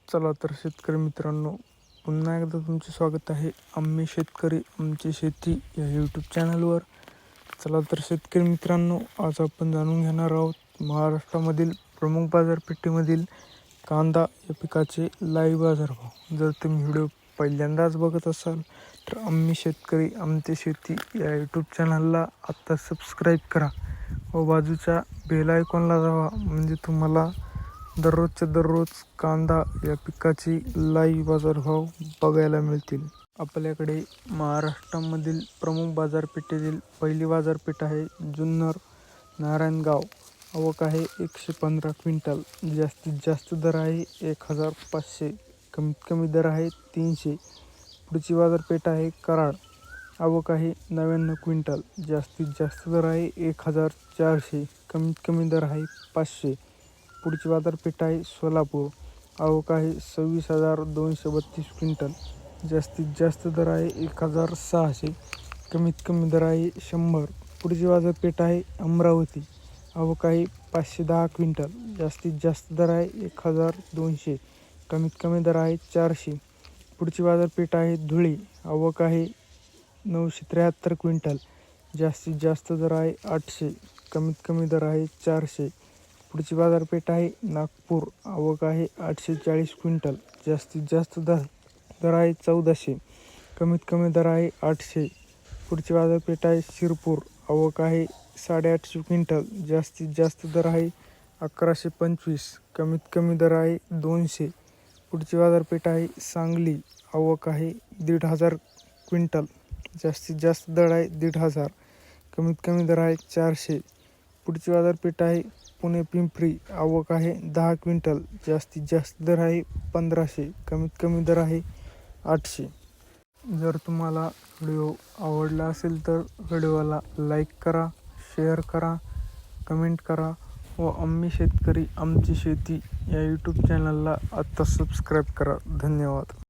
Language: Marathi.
चला तर शेतकरी मित्रांनो, पुन्हा एकदा तुमचे स्वागत आहे आम्ही शेतकरी आमची शेती या यूट्यूब चॅनलवर. चला तर शेतकरी मित्रांनो, आज आपण जाणून घेणार आहोत महाराष्ट्रामधील प्रमुख बाजारपेठेमधील कांदा या पिकाचे लाईव्ह बाजारभाव. जर तुम्ही व्हिडिओ पहिल्यांदाच बघत असाल तर आम्ही शेतकरी आमची शेती या यूट्यूब चॅनलला आत्ता सबस्क्राईब करा व बाजूच्या बेल आयकॉनला जावा, म्हणजे तुम्हाला दररोजच्या दररोज कांदा या पिकाची लाईव्ह बाजारभाव बघायला मिळतील. आपल्याकडे महाराष्ट्रामधील प्रमुख बाजारपेठेतील पहिली बाजारपेठ आहे जुन्नर नारायणगाव. आवक आहे 115 क्विंटल. जास्तीत जास्त दर आहे 1500, कमीत कमी दर आहे 300. पुढची बाजारपेठ आहे कराड. आवक आहे 99 क्विंटल. जास्तीत जास्त दर आहे 1400, कमीत कमी दर आहे 500. पुढची बाजारपेठ आहे सोलापूर. आवक आहे 26,232 क्विंटल. जास्तीत जास्त दर आहे 1,600, कमीत कमी दर आहे 100. पुढची बाजारपेठ आहे अमरावती. आवक आहे 510 क्विंटल. जास्तीत जास्त दर आहे 1,200, कमीत कमी दर आहे 400. पुढची बाजारपेठ आहे धुळे. आवक आहे 973 क्विंटल. जास्तीत जास्त दर आहे 800, कमीत कमी दर आहे 400. पुढची बाजारपेठ आहे नागपूर. आवक आहे 840 क्विंटल. जास्तीत जास्त दर आहे 1400, कमीत कमी दर आहे 800. पुढची बाजारपेठ आहे शिरपूर. आवक आहे 850 क्विंटल. जास्तीत जास्त दर आहे 1125, कमीत कमी दर आहे 200. पुढची बाजारपेठ आहे सांगली. आवक आहे 1500 क्विंटल. जास्तीत जास्त दर आहे 1500, कमीत कमी दर आहे 400. पुढची बाजारपेठ आहे पुणे पिंपरी. आवक आहे 10 क्विंटल. जास्तीत जास्त दर आहे 1500, कमीत कमी दर आहे 800. जर तुम्हाला व्हिडिओ आवडला असेल तर व्हिडिओला लाईक करा, शेअर करा, कमेंट करा व आम्ही शेतकरी आमची शेती या यूट्यूब चॅनलला आत्ता सबस्क्राईब करा. धन्यवाद.